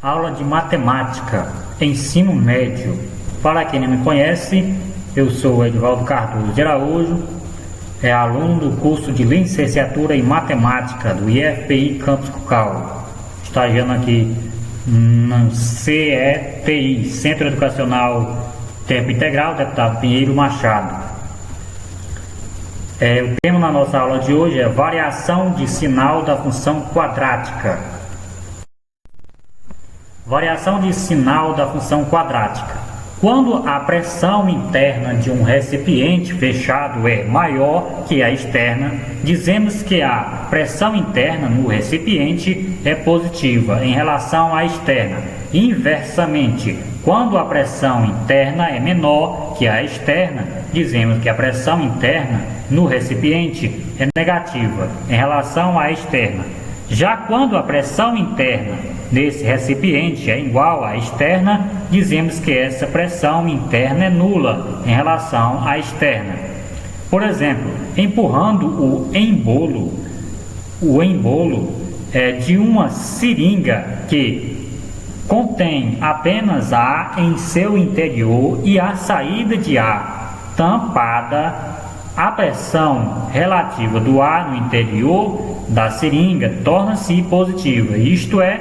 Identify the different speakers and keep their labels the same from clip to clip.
Speaker 1: Aula de matemática, ensino médio. Para quem não me conhece, eu sou Edivaldo Cardoso de Araújo, aluno do curso de licenciatura em matemática do IFPI Campus Cucal, estagiando aqui no CETI, Centro Educacional Tempo Integral, Deputado Pinheiro Machado. O tema na nossa aula de hoje é variação de sinal da função quadrática. Variação de sinal da função quadrática. Quando a pressão interna de um recipiente fechado é maior que a externa, dizemos que a pressão interna no recipiente é positiva em relação à externa. Inversamente, quando a pressão interna é menor que a externa, dizemos que a pressão interna no recipiente é negativa em relação à externa. Já quando a pressão interna nesse recipiente é igual à externa, dizemos que essa pressão interna é nula em relação à externa. Por exemplo, empurrando o embolo de uma seringa que contém apenas ar em seu interior e a saída de ar tampada, a pressão relativa do ar no interior da seringa torna-se positiva, isto é,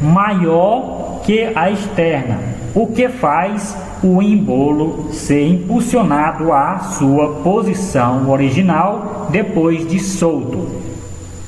Speaker 1: maior que a externa, o que faz o embolo ser impulsionado à sua posição original depois de solto.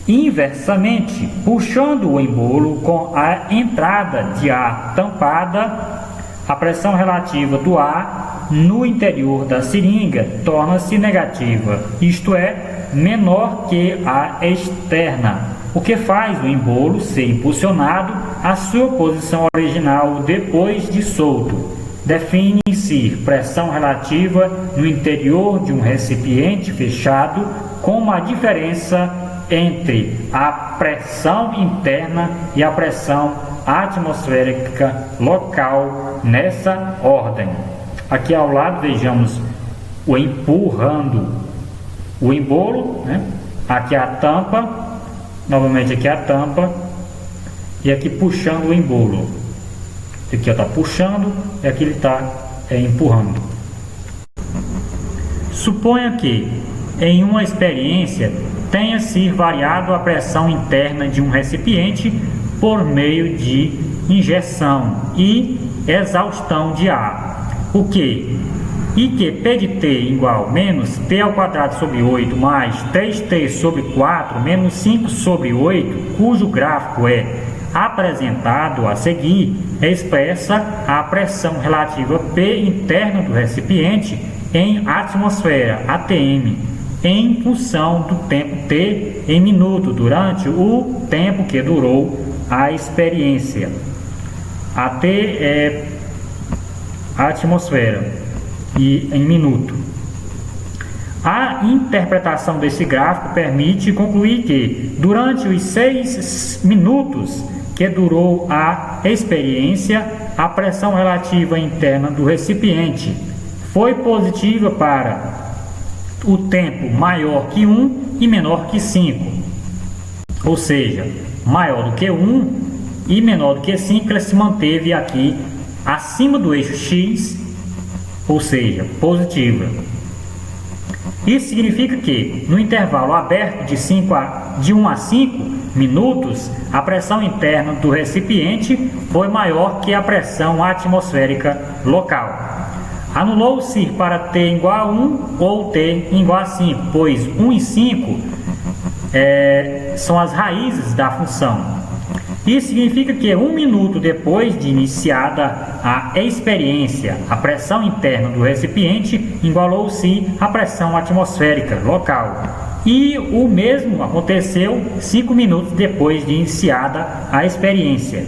Speaker 1: Inversamente, puxando o embolo com a entrada de ar tampada, a pressão relativa do ar no interior da seringa torna-se negativa, isto é, menor que a externa, o que faz o embolo ser impulsionado à sua posição original depois de solto. Define-se pressão relativa no interior de um recipiente fechado como a diferença entre a pressão interna e a pressão atmosférica local nessa ordem. Aqui ao lado vejamos o empurrando o embolo, Aqui a tampa, novamente aqui a tampa, e aqui puxando o embolo. Aqui está puxando e aqui ele está empurrando. Suponha que em uma experiência tenha-se variado a pressão interna de um recipiente por meio de injeção e exaustão de ar, e que P de t igual menos t ao quadrado sobre 8 mais 3t sobre 4 menos 5 sobre 8, cujo gráfico é apresentado a seguir, expressa a pressão relativa P interna do recipiente em atmosfera, ATM, em função do tempo t em minuto durante o tempo que durou a experiência. A t é a atmosfera e em minuto. A interpretação desse gráfico permite concluir que durante os 6 minutos que durou a experiência, a pressão relativa interna do recipiente foi positiva para o tempo maior que 1 e menor que 5, ou seja, maior do que 1 e menor do que 5, ela se manteve aqui acima do eixo X, ou seja, positiva. Isso significa que no intervalo aberto de 1 a 5 minutos, a pressão interna do recipiente foi maior que a pressão atmosférica local. Anulou-se para t igual a 1 ou t igual a 5, pois 1 e 5 são as raízes da função. Isso significa que 1 minuto depois de iniciada a experiência, a pressão interna do recipiente igualou-se à pressão atmosférica local. E o mesmo aconteceu 5 minutos depois de iniciada a experiência.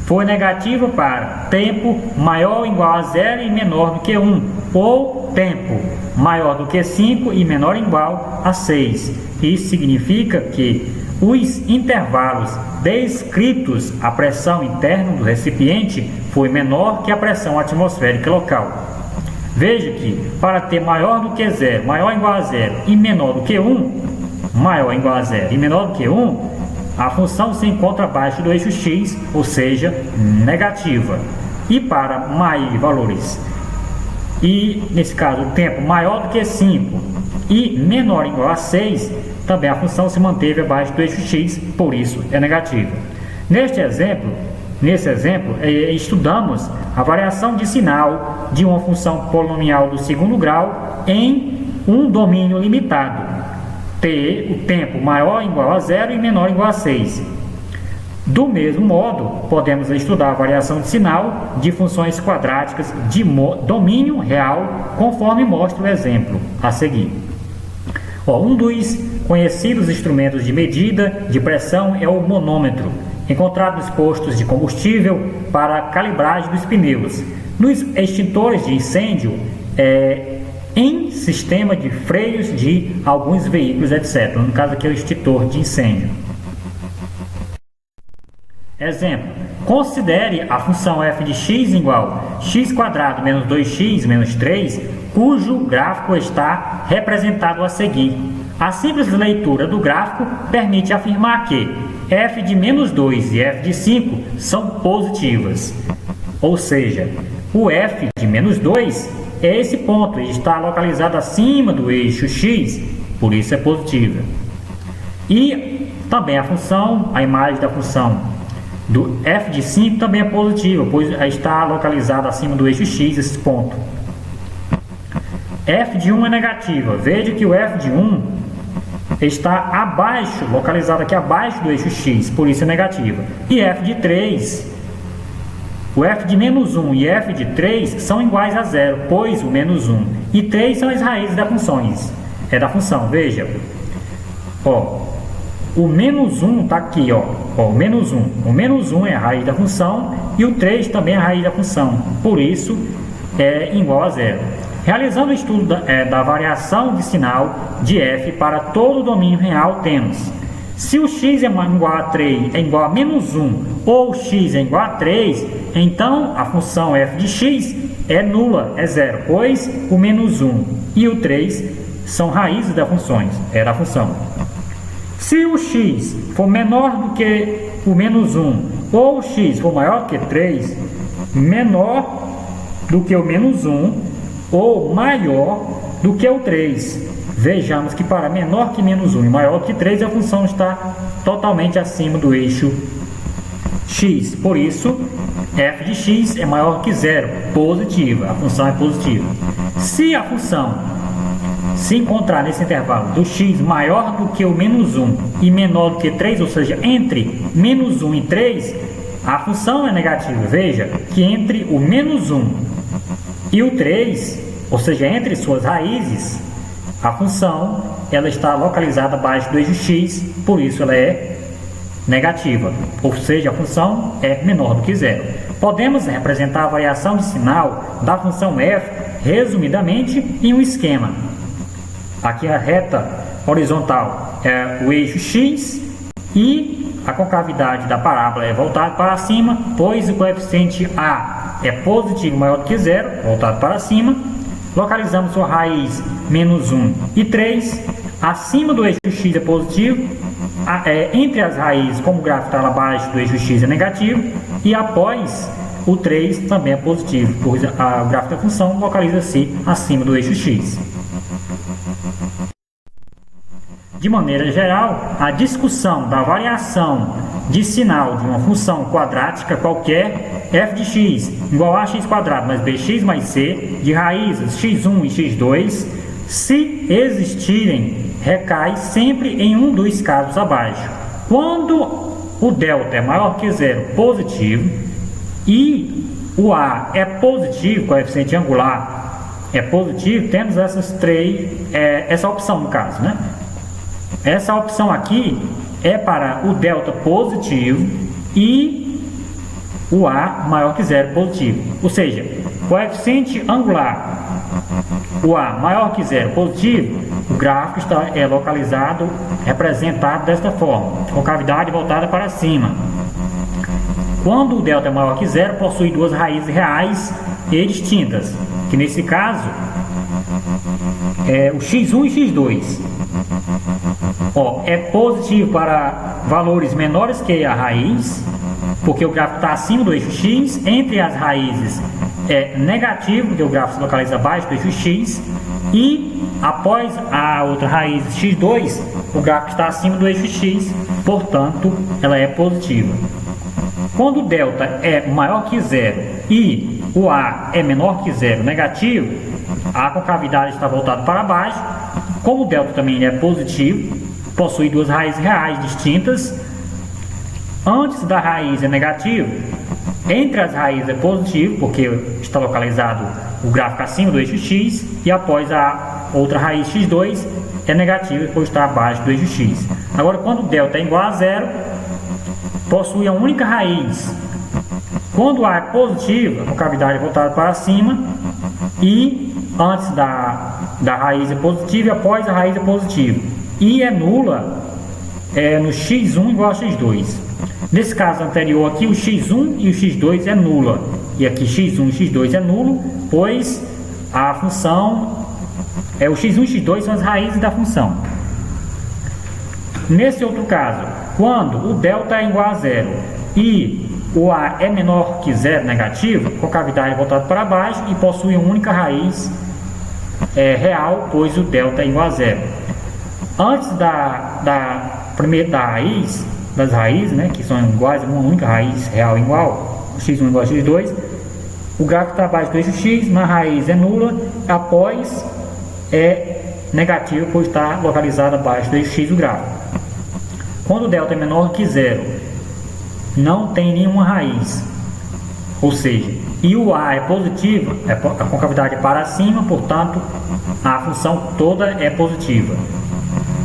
Speaker 1: Foi negativa para tempo maior ou igual a 0 e menor do que 1, ou tempo maior do que 5 e menor ou igual a 6. Isso significa que os intervalos descritos, a pressão interna do recipiente foi menor que a pressão atmosférica local. Veja que para ter maior do que 0, maior ou igual a 0 e menor do que 1, maior ou igual a 0 e menor do que 1, a função se encontra abaixo do eixo x, ou seja, negativa. E para mais valores, e nesse caso o tempo maior do que 5 e menor ou igual a 6, também a função se manteve abaixo do eixo x, por isso é negativa. Nesse exemplo, estudamos a variação de sinal de uma função polinomial do segundo grau em um domínio limitado, t, o tempo maior ou igual a 0 e menor ou igual a 6. Do mesmo modo, podemos estudar a variação de sinal de funções quadráticas de domínio real, conforme mostra o exemplo a seguir. Um dos conhecidos instrumentos de medida de pressão é o manômetro, encontrado nos postos de combustível para a calibragem dos pneus, nos extintores de incêndio, em sistema de freios de alguns veículos, etc. No caso aqui é o extintor de incêndio. Exemplo: considere a função f de x igual a x² menos 2x menos 3, cujo gráfico está representado a seguir. A simples leitura do gráfico permite afirmar que f de menos 2 e f de 5 são positivas. Ou seja, o f de menos 2 é esse ponto, ele está localizado acima do eixo x, por isso é positiva. E também a imagem da função do f de 5 também é positiva, pois está localizado acima do eixo x, esse ponto. F de 1 é negativa. Veja que o f de 1 está abaixo, localizado aqui abaixo do eixo x, por isso é negativa. E f de 3, o f de menos 1 e f de 3 são iguais a 0, pois o menos 1 e 3 são as raízes da função. Veja, o menos 1 está aqui, o menos 1. O menos 1 é a raiz da função e o 3 também é a raiz da função. Por isso, é igual a 0. Realizando o estudo da variação de sinal de f para todo o domínio real, temos: se o x é igual a 3 é igual a menos 1 ou x é igual a 3, então a função f de x é nula, é 0, pois o menos 1 e o 3 são raízes da função. Se o x for menor do que o menos 1 ou o x for maior que 3, menor do que o menos 1 ou maior do que o 3. Vejamos que para menor que menos 1 e maior que 3, a função está totalmente acima do eixo x. Por isso, f de x é maior que 0, positiva, a função é positiva. Se a função se encontrar nesse intervalo do x maior do que o menos 1 e menor do que 3, ou seja, entre menos 1 e 3, a função é negativa. Veja que entre o menos 1 e o 3, ou seja, entre suas raízes, a função ela está localizada abaixo do eixo x, por isso ela é negativa, ou seja, a função é menor do que 0. Podemos representar a variação de sinal da função f, resumidamente, em um esquema. Aqui a reta horizontal é o eixo x e a concavidade da parábola é voltada para cima, pois o coeficiente a é positivo maior do que 0, voltado para cima. Localizamos sua raiz menos 1 e 3, acima do eixo x é positivo, entre as raízes, como o gráfico está abaixo do eixo x é negativo, e após o 3 também é positivo, pois o gráfico da função localiza-se acima do eixo x. De maneira geral, a discussão da variação de sinal de uma função quadrática qualquer, f de x igual a x² mais bx mais c, de raízes x1 e x2, se existirem, recai sempre em um dos casos abaixo. Quando o delta é maior que 0, positivo, e o a é positivo, coeficiente angular é positivo, temos essa opção no caso, né? Essa opção aqui é para o delta positivo e o a maior que 0 positivo. Ou seja, coeficiente angular, o a maior que 0 positivo, o gráfico está localizado, representado desta forma, concavidade voltada para cima. Quando o delta é maior que 0, possui duas raízes reais e distintas, que nesse caso é o x1 e x2. Ó, é positivo para valores menores que a raiz, porque o gráfico está acima do eixo x. Entre as raízes é negativo, porque o gráfico se localiza abaixo do eixo x. E após a outra raiz x2, o gráfico está acima do eixo x, portanto, ela é positiva. Quando o delta é maior que zero e o a é menor que zero, negativo, a concavidade está voltada para baixo. Como o delta também é positivo, possui duas raízes reais distintas. Antes da raiz é negativo, entre as raízes é positivo, porque está localizado o gráfico acima do eixo x, e após a outra raiz x2 é negativo, pois está abaixo do eixo x. Agora, quando o delta é igual a zero, possui a única raiz. Quando a é positivo, a concavidade é voltada para cima, e antes da raiz é positiva e após a raiz é positiva. E é nula no x1 igual a x2. Nesse caso anterior aqui, o x1 e o x2 é nula. E aqui x1 e x2 é nulo, pois a função o x1 e x2 são as raízes da função. Nesse outro caso, quando o delta é igual a zero e o a é menor que zero, negativo, a concavidade é voltada para baixo e possui uma única raiz real, pois o delta é igual a zero. Antes das raízes, né, que são iguais a uma única raiz real igual, x1 igual a x2, o gráfico está abaixo do eixo x, na raiz é nula, após é negativo, pois está localizado abaixo do eixo x do gráfico. Quando o delta é menor que zero, não tem nenhuma raiz, ou seja, e o a é positivo, a concavidade é para cima, portanto a função toda é positiva.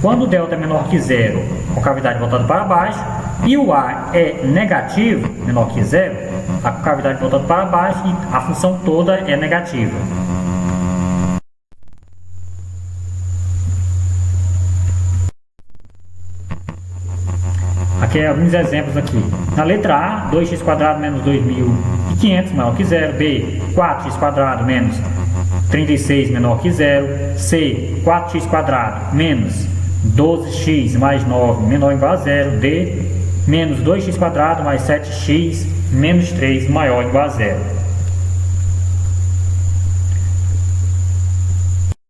Speaker 1: Quando o delta é menor que zero, a concavidade voltada para baixo, e o a é negativo, menor que zero, a concavidade voltada para baixo e a função toda é negativa. Aqui alguns exemplos aqui. Na letra A, 2x² menos 2.500 maior que zero. B, 4x² menos 36 menor que zero. C, 4x² menos 12x mais 9 menor ou igual a zero. D, menos 2x² mais 7x menos 3 maior ou igual a zero.